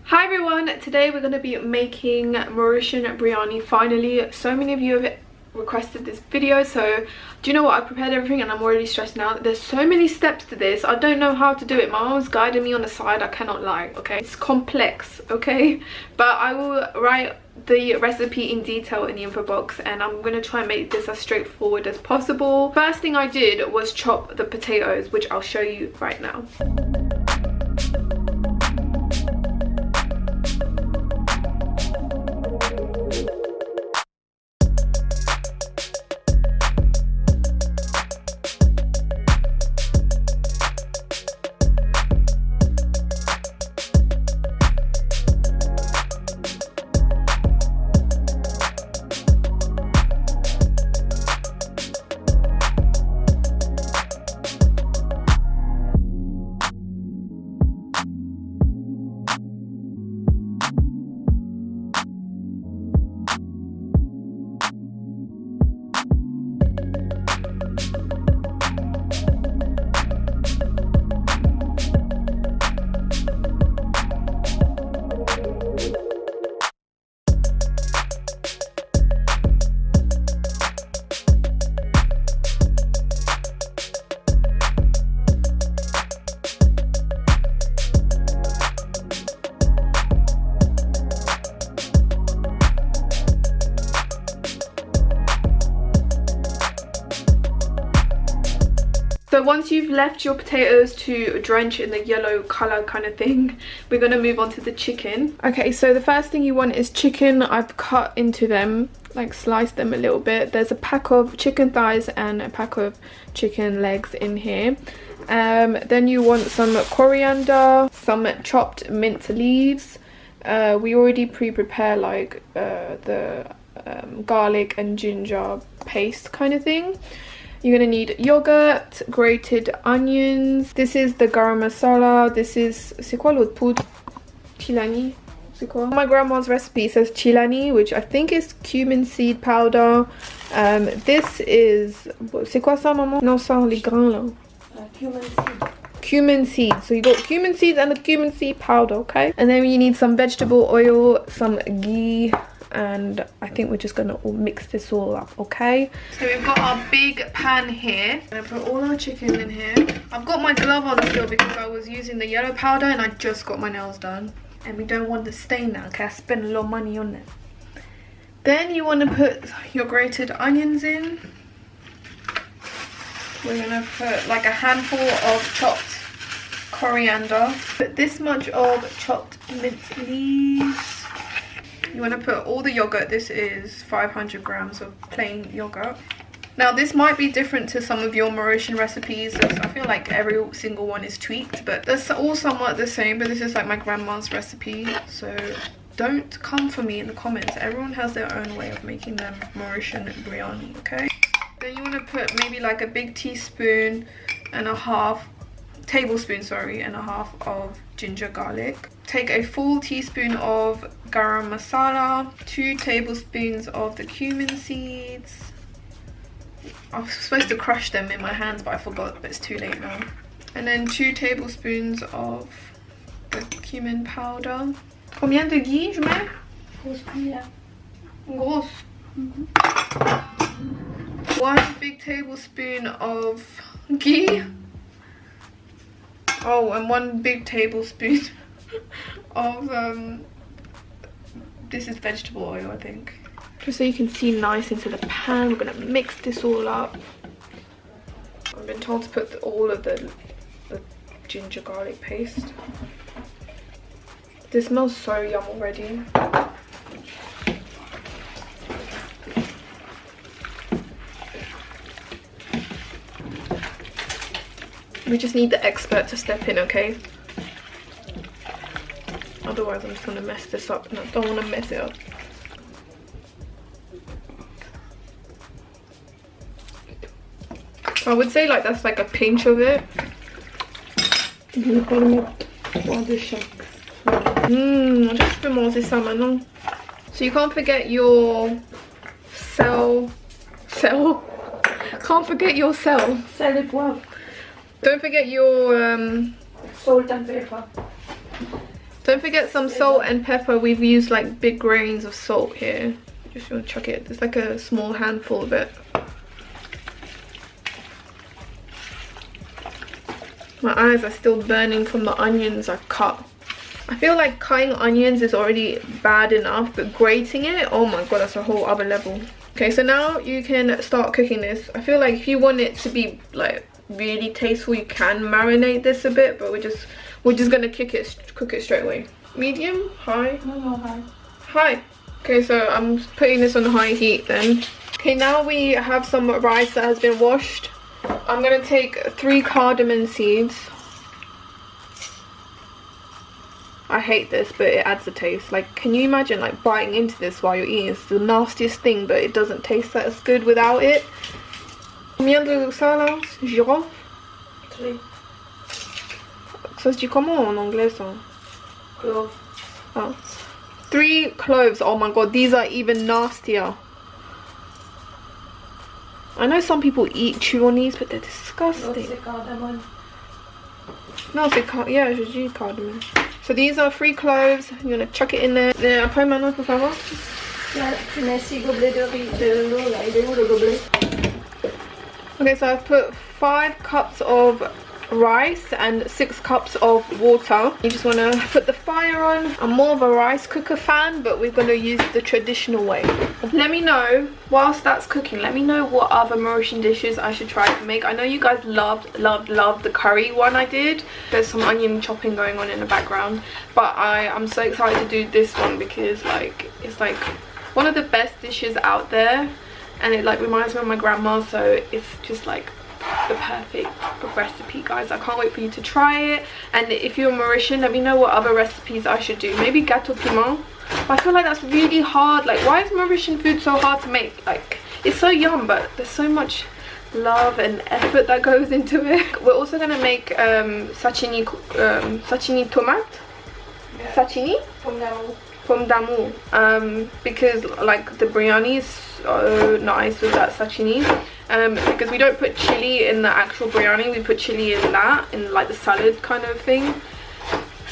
Hi everyone, today we're going to be making Mauritian biryani. Finally, so many of you have requested this video, so do you know what, I prepared everything and I'm already stressed out. There's so many steps to this, I don't know how to do it. My mom's guiding me on the side, I cannot lie, okay? It's complex, okay? But I will write the recipe in detail in the info box, and I'm going to try and make this as straightforward as possible. First thing I did was chop the potatoes, which I'll show you right now. So once you've left your potatoes to drench in the yellow colour kind of thing, we're going to move on to the chicken. Okay, so the first thing you want is chicken. I've cut into them, like sliced them a little bit. There's a pack of chicken thighs and a pack of chicken legs in here. Then you want some coriander, some chopped mint leaves. We already pre-prepare like the garlic and ginger paste kind of thing. You're going to need yogurt, grated onions. This is the garam masala. This is, c'est quoi l'autre poudre? Chilani? C'est quoi? My grandma's recipe says chilani, which I think is cumin seed powder. This is, c'est quoi ça, maman? Non, ça, les grains là. Cumin seed. Cumin seeds. So you got cumin seeds and the cumin seed powder, okay? And then you need some vegetable oil, some ghee, and I think we're just gonna all mix this all up, okay? So we've got our big pan here. I'm gonna put all our chicken in here. I've got my glove on still because I was using the yellow powder and I just got my nails done, and we don't want to stain that, okay? I spent a lot of money on it. Then you want to put your grated onions in. We're gonna put like a handful of chopped coriander. Put this much of chopped mint leaves. You want to put all the yogurt. This is 500 grams of plain yogurt. Now this might be different to some of your Mauritian recipes. I feel like every single one is tweaked, but they're all somewhat the same. But this is like my grandma's recipe, so don't come for me in the comments. Everyone has their own way of making them Mauritian biryani, okay? Then you want to put maybe like a big tablespoon and a half of ginger garlic. Take a full teaspoon of garam masala, 2 tablespoons of the cumin seeds. I was supposed to crush them in my hands, but I forgot, but it's too late now. And then 2 tablespoons of the cumin powder. Combien de ghee je mets? Grosse cuillère. Grosse. 1 big tablespoon of ghee. Oh, and 1 big tablespoon of this is vegetable oil, I think. Just so you can see nice into the pan, we're gonna mix this all up. I've been told to put all of the ginger garlic paste. This smells so yum already. We just need the expert to step in, okay? Otherwise I'm just gonna mess this up and I don't want to mess it up. I would say like that's like a pinch of it. Je vais mettre 3 de chaque. Je peux manger ça maintenant. So you can't forget your sel. Can't forget your sel. Sel et poivre. Don't forget your Salt and pepper. Don't forget some salt and pepper. We've used like big grains of salt here. Just want to chuck it. It's like a small handful of it. My eyes are still burning from the onions I've cut. I feel like cutting onions is already bad enough, but grating it, oh my god, that's a whole other level. Okay, so now you can start cooking this. I feel like if you want it to be like really tasteful, you can marinate this a bit, but we're just gonna cook it straight away. Medium, high? No, high. High. Okay, so I'm putting this on high heat then. Okay, now we have some rice that has been washed. I'm gonna take 3 cardamom seeds. I hate this, but it adds a taste. Like, can you imagine like biting into this while you're eating? It's the nastiest thing, but it doesn't taste as good without it. Combien de ça là? Girofle? 3. Ça se dit comment en anglais ça? Cloves. Oh. 3 cloves. Oh my god, these are even nastier. I know some people chew on these, but they're disgusting. C'est cardamon. No, c'est yeah, je dis cardamom. So these are 3 cloves. You're gonna chuck it in there. Après maintenant, pour favor. Tu mets 6 gobelets de l'eau là. Il est où le gobelet? Okay, so I've put 5 cups of rice and 6 cups of water. You just want to put the fire on. I'm more of a rice cooker fan, but we're going to use the traditional way. Let me know, whilst that's cooking, let me know what other Mauritian dishes I should try to make. I know you guys loved the curry one I did. There's some onion chopping going on in the background, but I'm so excited to do this one because like it's like one of the best dishes out there, and it like reminds me of my grandma, so it's just like the perfect recipe, guys. I can't wait for you to try it. And if you're Mauritian, let me know what other recipes I should do. Maybe gâteau piment. But I feel like that's really hard. Like, why is Mauritian food so hard to make? Like, it's so yum, but there's so much love and effort that goes into it. We're also gonna make sashimi tomate. Yeah. Sashimi? Pomme d'amour. Because like the biryani is so nice with that sashimi. Because we don't put chili in the actual biryani, we put chili in that, in like the salad kind of thing.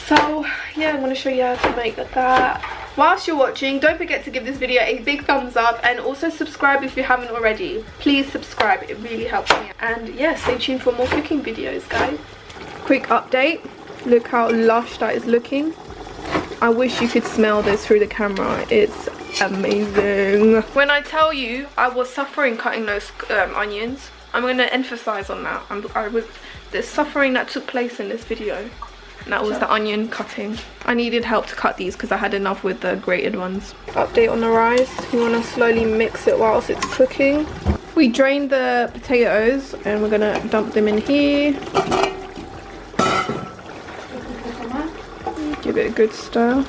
So yeah, I'm going to show you how to make that. Whilst you're watching, don't forget to give this video a big thumbs up and also subscribe if you haven't already. Please subscribe, it really helps me. And yeah, stay tuned for more cooking videos, guys. Quick update, look how lush that is looking. I wish you could smell this through the camera. It's amazing. When I tell you I was suffering cutting those onions, I'm going to emphasize on that. There's suffering that took place in this video, and that was the onion cutting. I needed help to cut these because I had enough with the grated ones. Update on the rice, you want to slowly mix it whilst it's cooking. We drained the potatoes and we're going to dump them in here. Give it a good stir.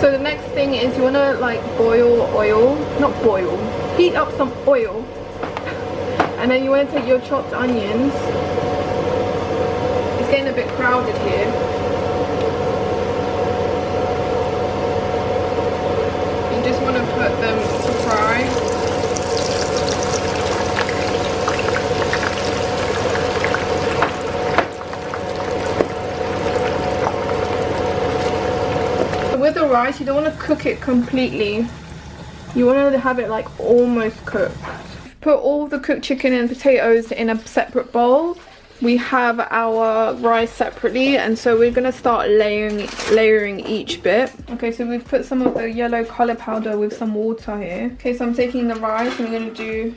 So the next thing is you want to like boil oil, not boil, heat up some oil, and then you want to take your chopped onions. It's getting a bit crowded here. You just want to put them to fry. With the rice, you don't want to cook it completely. You want to have it like almost cooked. Put all the cooked chicken and potatoes in a separate bowl. We have our rice separately, and so we're going to start layering each bit. Okay, so we've put some of the yellow colour powder with some water here. Okay, so I'm taking the rice and I'm going to do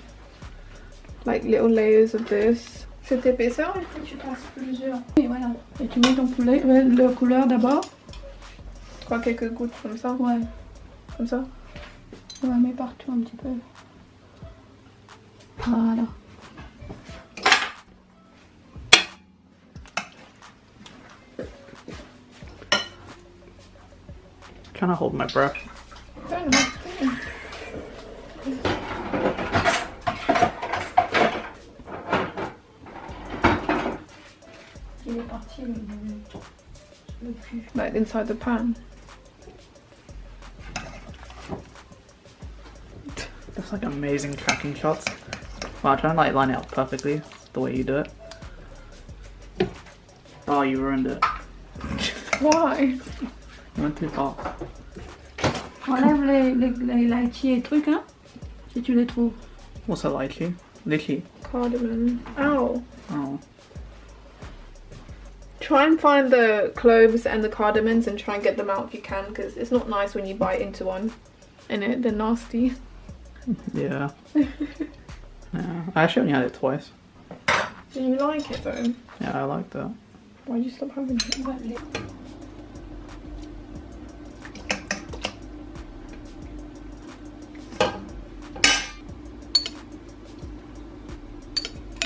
like little layers of this. Cette épaisseur, il faut que tu fasses plusieurs. Et voilà. Et tu mets ton poulet, le couleur d'abord. Quelques gouttes comme ça. Ouais. Comme ça. Ouais, mais partout un petit peu. Voilà. Trying to hold my breath. Il est parti le cul. Like inside the pan. That's like amazing tracking shots. Wow, I'm trying to like line it up perfectly. the way you do it. Oh, you ruined it. Why? You went too far. Enlève les lychee et trucs là, si tu les trouves. What's a lychee? Lychee. Cardamom. Ow. Oh. Try and find the cloves and the cardamons and try and get them out if you can, because it's not nice when you bite into one. They're nasty. Yeah. Yeah. I actually only had it twice. Do you like it though? Yeah, I like that. Why'd you stop having it?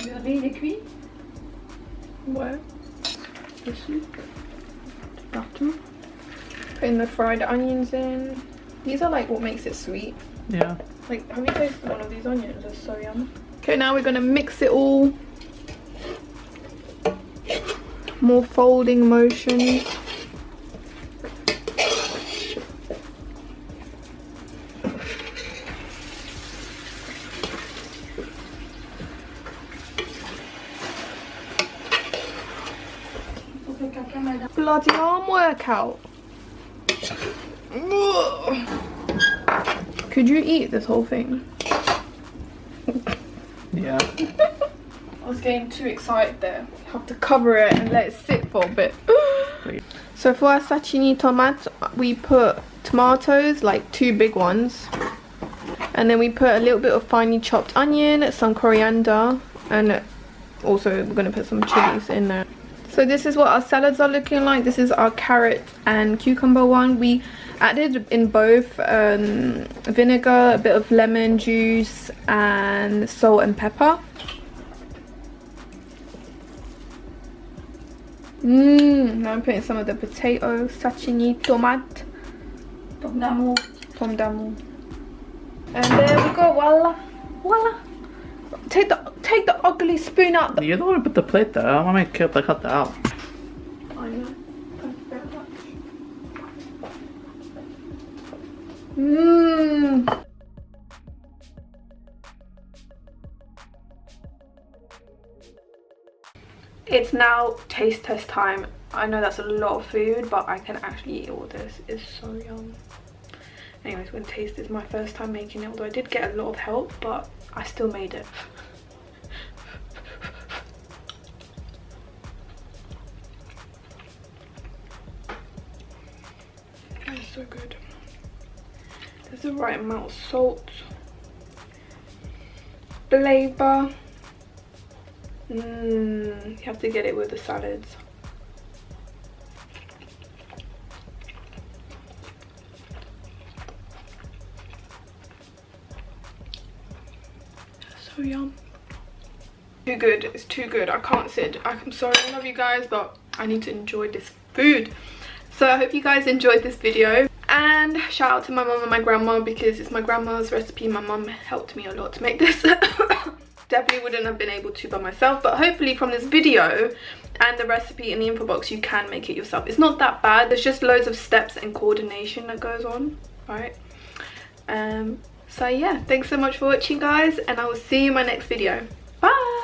Le riz il est cuit. Where? Dessus. Partout. Putting the fried onions in. These are like what makes it sweet. Yeah. Like, have you tasted one of these onions? They're so yum. Okay, now we're gonna mix it all. More folding motions. Bloody arm workout. Could you eat this whole thing? Yeah. I was getting too excited there. You have to cover it and let it sit for a bit. So for our sashimi tomate, we put tomatoes, like 2 big ones. And then we put a little bit of finely chopped onion, some coriander, and also we're going to put some chilies in there. So this is what our salads are looking like. This is our carrot and cucumber one. We added in both vinegar, a bit of lemon juice, and salt and pepper. Now I'm putting some of the potato, sashimi, tomate, Pomme d'amour. pomme d'amour. And there we go, voila, voila. Take the ugly spoon out. You're the one who put the plate there. I want to cut that out. I know. Thank you very much. It's now taste test time. I know that's a lot of food, but I can actually eat all this. It's so yum. Anyways, we're gonna taste this. My first time making it, although I did get a lot of help, but I still made it. It's so good. There's the right amount of salt, flavor. You have to get it with the salads. So yum. Too good. It's too good. I can't sit. I'm sorry, I love you guys, but I need to enjoy this food. So I hope you guys enjoyed this video, and shout out to my mum and my grandma, because it's my grandma's recipe. My mum helped me a lot to make this. Definitely wouldn't have been able to by myself, but hopefully from this video and the recipe in the info box you can make it yourself. It's not that bad. There's just loads of steps and coordination that goes on, right? So yeah, thanks so much for watching guys, and I will see you in my next video. Bye.